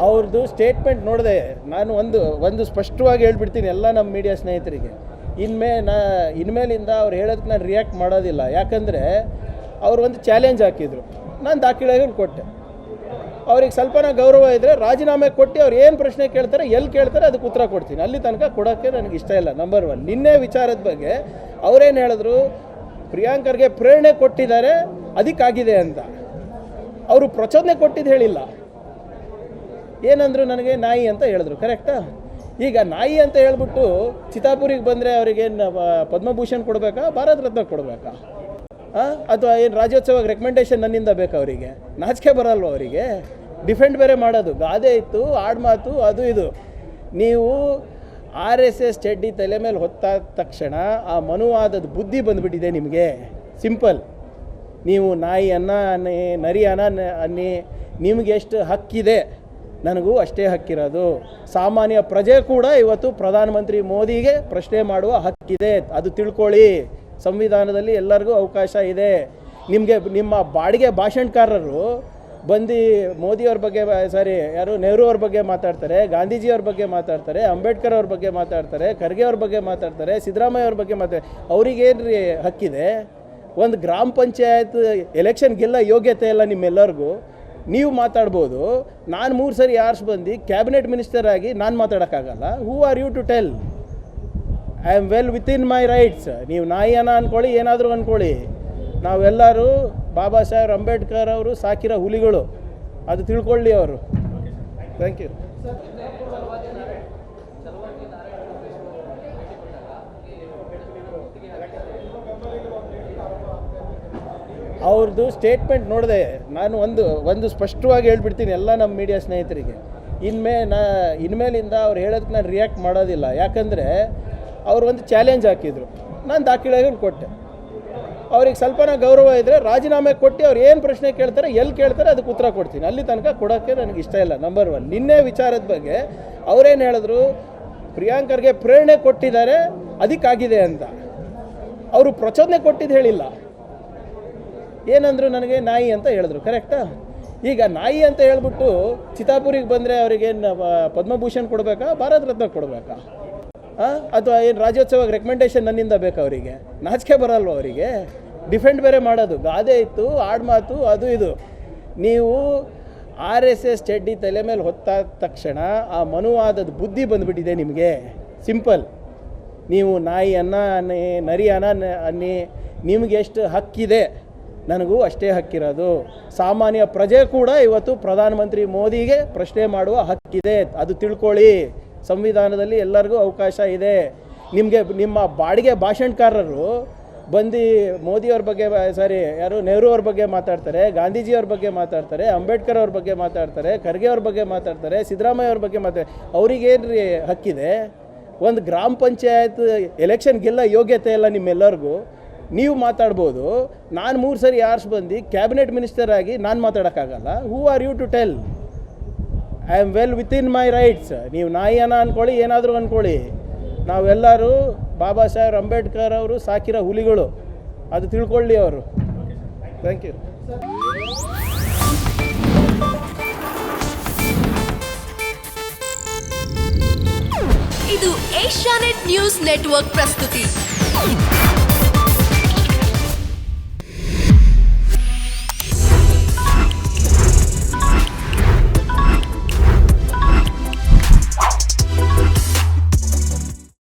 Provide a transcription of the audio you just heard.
ಅವ್ರದ್ದು ಸ್ಟೇಟ್ಮೆಂಟ್ ನೋಡಿದೆ ನಾನು ಒಂದು ಸ್ಪಷ್ಟವಾಗಿ ಹೇಳ್ಬಿಡ್ತೀನಿ ಎಲ್ಲ ನಮ್ಮ ಮೀಡಿಯಾ ಸ್ನೇಹಿತರಿಗೆ. ಇನ್ಮೇಲಿಂದ ಅವ್ರು ಹೇಳೋದಕ್ಕೆ ನಾನು ರಿಯಾಕ್ಟ್ ಮಾಡೋದಿಲ್ಲ. ಯಾಕಂದರೆ ಅವರು ಒಂದು ಚಾಲೆಂಜ್ ಹಾಕಿದರು, ನಾನು ದಾಖಲೆಗಳು ಕೊಟ್ಟೆ. ಅವ್ರಿಗೆ ಸ್ವಲ್ಪನ ಗೌರವ ಇದ್ದರೆ ರಾಜೀನಾಮೆ ಕೊಟ್ಟು ಅವ್ರು ಏನು ಪ್ರಶ್ನೆ ಕೇಳ್ತಾರೆ, ಎಲ್ಲಿ ಕೇಳ್ತಾರೆ ಅದಕ್ಕೆ ಉತ್ತರ ಕೊಡ್ತೀನಿ. ಅಲ್ಲಿ ತನಕ ಕೊಡೋಕ್ಕೆ ನನಗೆ ಇಷ್ಟ ಇಲ್ಲ. ನಂಬರ್ 1. ನಿನ್ನೆ ವಿಚಾರದ ಬಗ್ಗೆ ಅವರೇನು ಹೇಳಿದ್ರು, ಪ್ರಿಯಾಂಕರ್ಗೆ ಪ್ರೇರಣೆ ಕೊಟ್ಟಿದ್ದಾರೆ ಅದಕ್ಕಾಗಿದೆ ಅಂತ. ಅವರು ಪ್ರಚೋದನೆ ಕೊಟ್ಟಿದ್ದು ಹೇಳಿಲ್ಲ. ಏನಂದ್ರು, ನನಗೆ ನಾಯಿ ಅಂತ ಹೇಳಿದ್ರು. ಕರೆಕ್ಟಾ? ಈಗ ನಾಯಿ ಅಂತ ಹೇಳ್ಬಿಟ್ಟು ಚಿತ್ತಾಪುರಿಗೆ ಬಂದರೆ ಅವರಿಗೇನು ಪದ್ಮಭೂಷಣ್ ಕೊಡಬೇಕಾ, ಭಾರತ ರತ್ನ ಕೊಡಬೇಕಾ, ಅಥವಾ ಏನು ರಾಜ್ಯೋತ್ಸವಕ್ಕೆ ರೆಕಮೆಂಡೇಷನ್ ನನ್ನಿಂದ ಬೇಕಾ? ಅವರಿಗೆ ನಾಚಿಕೆ ಬರಲ್ವ? ಅವರಿಗೆ ಡಿಫೆಂಡ್ ಬೇರೆ ಮಾಡೋದು, ಗಾದೆ ಇತ್ತು, ಆಡ್ಮಾತು, ಅದು ಇದು. ನೀವು RSS ಚಡ್ಡಿ ತಲೆ ಮೇಲೆ ಹೊತ್ತಾದ ತಕ್ಷಣ ಆ ಮನುವಾದದ ಬುದ್ಧಿ ಬಂದುಬಿಟ್ಟಿದೆ ನಿಮಗೆ. ಸಿಂಪಲ್. ನೀವು ನಾಯಿ ಅನ್ನಿ, ನರಿ ಅನ್ನಿ, ನಿಮಗೆ ಎಷ್ಟು ಹಕ್ಕಿದೆ ನನಗೂ ಅಷ್ಟೇ ಹಕ್ಕಿರೋದು. ಸಾಮಾನ್ಯ ಪ್ರಜೆ ಕೂಡ ಇವತ್ತು ಪ್ರಧಾನಮಂತ್ರಿ ಮೋದಿಗೆ ಪ್ರಶ್ನೆ ಮಾಡುವ ಹಕ್ಕಿದೆ, ಅದು ತಿಳ್ಕೊಳ್ಳಿ. ಸಂವಿಧಾನದಲ್ಲಿ ಎಲ್ಲರಿಗೂ ಅವಕಾಶ ಇದೆ. ನಿಮ್ಮ ಬಾಡಿಗೆ ಭಾಷಣಕಾರರು ಬಂದು ಮೋದಿಯವ್ರ ಬಗ್ಗೆ ನೆಹರು ಅವ್ರ ಬಗ್ಗೆ ಮಾತಾಡ್ತಾರೆ, ಗಾಂಧೀಜಿಯವ್ರ ಬಗ್ಗೆ ಮಾತಾಡ್ತಾರೆ, ಅಂಬೇಡ್ಕರ್ ಅವ್ರ ಬಗ್ಗೆ ಮಾತಾಡ್ತಾರೆ, ಖರ್ಗೆ ಅವ್ರ ಬಗ್ಗೆ ಮಾತಾಡ್ತಾರೆ, ಸಿದ್ದರಾಮಯ್ಯ ಅವ್ರ ಬಗ್ಗೆ ಮಾತಾಡ್ತಾರೆ. ಅವ್ರಿಗೇನು ರೀ ಹಕ್ಕಿದೆ? ಒಂದು ಗ್ರಾಮ ಪಂಚಾಯತ್ ಎಲೆಕ್ಷನ್ ಗೆಲ್ಲ ಯೋಗ್ಯತೆ ಇಲ್ಲ ನಿಮ್ಮೆಲ್ಲರಿಗೂ. ನೀವು ಮಾತಾಡ್ಬೋದು, ನಾನು 3 ಸರಿ ಆರ್ಸ್ ಬಂದು ಕ್ಯಾಬಿನೆಟ್ ಮಿನಿಸ್ಟರ್ ಆಗಿ ನಾನು ಮಾತಾಡೋಕ್ಕಾಗಲ್ಲ. Who are you to tell? I am well within my rights. ನೀವು ನಾಯಿಯನ್ನ ಅಂದ್ಕೊಳ್ಳಿ, ಏನಾದರೂ ಅಂದ್ಕೊಳ್ಳಿ, ನಾವೆಲ್ಲರೂ ಬಾಬಾ ಸಾಹೇಬ್ ಅಂಬೇಡ್ಕರ್ ಅವರು ಸಾಕಿರೋ ಹುಲಿಗಳು, ಅದು ತಿಳ್ಕೊಳ್ಳಿ ಅವರು. Thank you. ಅವ್ರದ್ದು ಸ್ಟೇಟ್ಮೆಂಟ್ ನೋಡಿದೆ ನಾನು ಒಂದು ಸ್ಪಷ್ಟವಾಗಿ ಹೇಳ್ಬಿಡ್ತೀನಿ ಎಲ್ಲ ನಮ್ಮ ಮೀಡಿಯಾ ಸ್ನೇಹಿತರಿಗೆ. ಇನ್ಮೇಲಿಂದ ಅವ್ರು ಹೇಳೋದಕ್ಕೆ ನಾನು ರಿಯಾಕ್ಟ್ ಮಾಡೋದಿಲ್ಲ. ಯಾಕಂದರೆ ಅವರು ಒಂದು ಚಾಲೆಂಜ್ ಹಾಕಿದರು, ನಾನು ದಾಖಲೆಗಳು ಕೊಟ್ಟೆ. ಅವ್ರಿಗೆ ಸ್ವಲ್ಪನ ಗೌರವ ಇದ್ದರೆ ರಾಜೀನಾಮೆ ಕೊಟ್ಟು ಅವ್ರು ಏನು ಪ್ರಶ್ನೆ ಕೇಳ್ತಾರೆ, ಎಲ್ಲಿ ಕೇಳ್ತಾರೆ ಅದಕ್ಕೆ ಉತ್ತರ ಕೊಡ್ತೀನಿ. ಅಲ್ಲಿ ತನಕ ಕೊಡೋಕ್ಕೆ ನನಗೆ ಇಷ್ಟ ಇಲ್ಲ. ನಂಬರ್ 1. ನಿನ್ನೆ ವಿಚಾರದ ಬಗ್ಗೆ ಅವರೇನು ಹೇಳಿದ್ರು, ಪ್ರಿಯಾಂಕರ್ಗೆ ಪ್ರೇರಣೆ ಕೊಟ್ಟಿದ್ದಾರೆ ಅದಕ್ಕಾಗಿದೆ ಅಂತ. ಅವರು ಪ್ರಚೋದನೆ ಕೊಟ್ಟಿದ್ದು ಹೇಳಿಲ್ಲ. ಏನಂದ್ರು, ನನಗೆ ನಾಯಿ ಅಂತ ಹೇಳಿದ್ರು. ಕರೆಕ್ಟಾ? ಈಗ ನಾಯಿ ಅಂತ ಹೇಳ್ಬಿಟ್ಟು ಚಿತ್ತಾಪುರಿಗೆ ಬಂದರೆ ಅವರಿಗೇನು ಪದ್ಮಭೂಷಣ್ ಕೊಡಬೇಕಾ, ಭಾರತ ರತ್ನ ಕೊಡಬೇಕಾ, ಅಥವಾ ಏನು ರಾಜ್ಯೋತ್ಸವಕ್ಕೆ ರೆಕಮೆಂಡೇಷನ್ ನನ್ನಿಂದ ಬೇಕಾ? ಅವರಿಗೆ ನಾಚಿಕೆ ಬರಲ್ವ? ಅವರಿಗೆ ಡಿಫೆಂಡ್ ಬೇರೆ ಮಾಡೋದು, ಗಾದೆ ಇತ್ತು, ಆಡ್ಮಾತು, ಅದು ಇದು. ನೀವು RSS ಚಡ್ಡಿ ತಲೆ ಮೇಲೆ ಹೊತ್ತಾದ ತಕ್ಷಣ ಆ ಮನುವಾದದ ಬುದ್ಧಿ ಬಂದುಬಿಟ್ಟಿದೆ ನಿಮಗೆ. ಸಿಂಪಲ್. ನೀವು ನಾಯಿ ಅನ್ನಿ, ನರಿ ಅನ್ನಿ, ನಿಮಗೆ ಎಷ್ಟು ಹಕ್ಕಿದೆ ನನಗೂ ಅಷ್ಟೇ ಹಕ್ಕಿರೋದು. ಸಾಮಾನ್ಯ ಪ್ರಜೆ ಕೂಡ ಇವತ್ತು ಪ್ರಧಾನಮಂತ್ರಿ ಮೋದಿಗೆ ಪ್ರಶ್ನೆ ಮಾಡುವ ಹಕ್ಕಿದೆ, ಅದು ತಿಳ್ಕೊಳ್ಳಿ. ಸಂವಿಧಾನದಲ್ಲಿ ಎಲ್ಲರಿಗೂ ಅವಕಾಶ ಇದೆ. ನಿಮ್ಮ ಬಾಡಿಗೆ ಭಾಷಣಕಾರರು ಬಂದು ಮೋದಿಯವ್ರ ಬಗ್ಗೆ ನೆಹರು ಅವ್ರ ಬಗ್ಗೆ ಮಾತಾಡ್ತಾರೆ, ಗಾಂಧೀಜಿಯವ್ರ ಬಗ್ಗೆ ಮಾತಾಡ್ತಾರೆ, ಅಂಬೇಡ್ಕರ್ ಅವ್ರ ಬಗ್ಗೆ ಮಾತಾಡ್ತಾರೆ, ಖರ್ಗೆ ಅವ್ರ ಬಗ್ಗೆ ಮಾತಾಡ್ತಾರೆ, ಸಿದ್ದರಾಮಯ್ಯ ಅವ್ರ ಬಗ್ಗೆ ಮಾತಾಡ್ತಾರೆ. ಅವ್ರಿಗೇನು ರೀ ಹಕ್ಕಿದೆ? ಒಂದು ಗ್ರಾಮ ಪಂಚಾಯತ್ ಎಲೆಕ್ಷನ್ ಗೆಲ್ಲ ಯೋಗ್ಯತೆ ಇಲ್ಲ ನಿಮ್ಮೆಲ್ಲರಿಗೂ. ನೀವು ಮಾತಾಡ್ಬೋದು, ನಾನು 3 ಸರಿ ಆರ್ಸ್ ಬಂದು ಕ್ಯಾಬಿನೆಟ್ ಮಿನಿಸ್ಟರ್ ಆಗಿ ನಾನು ಮಾತಾಡೋಕ್ಕಾಗಲ್ಲ. Who are you to tell? I am well within my rights. ನೀವು ನಾಯಿಯನ್ನ ಅಂದ್ಕೊಳ್ಳಿ, ಏನಾದರೂ ಅಂದ್ಕೊಳ್ಳಿ, ನಾವೆಲ್ಲರೂ ಬಾಬಾ ಸಾಹೇಬ್ ಅಂಬೇಡ್ಕರ್ ಅವರು ಸಾಕಿರೋ ಹುಲಿಗಳು, ಅದು ತಿಳ್ಕೊಳ್ಳಿ ಅವರು. Thank you. ಇದು ಏಷ್ಯಾನೆಟ್ ನ್ಯೂಸ್ ನೆಟ್ವರ್ಕ್ ಪ್ರಸ್ತುತಿ.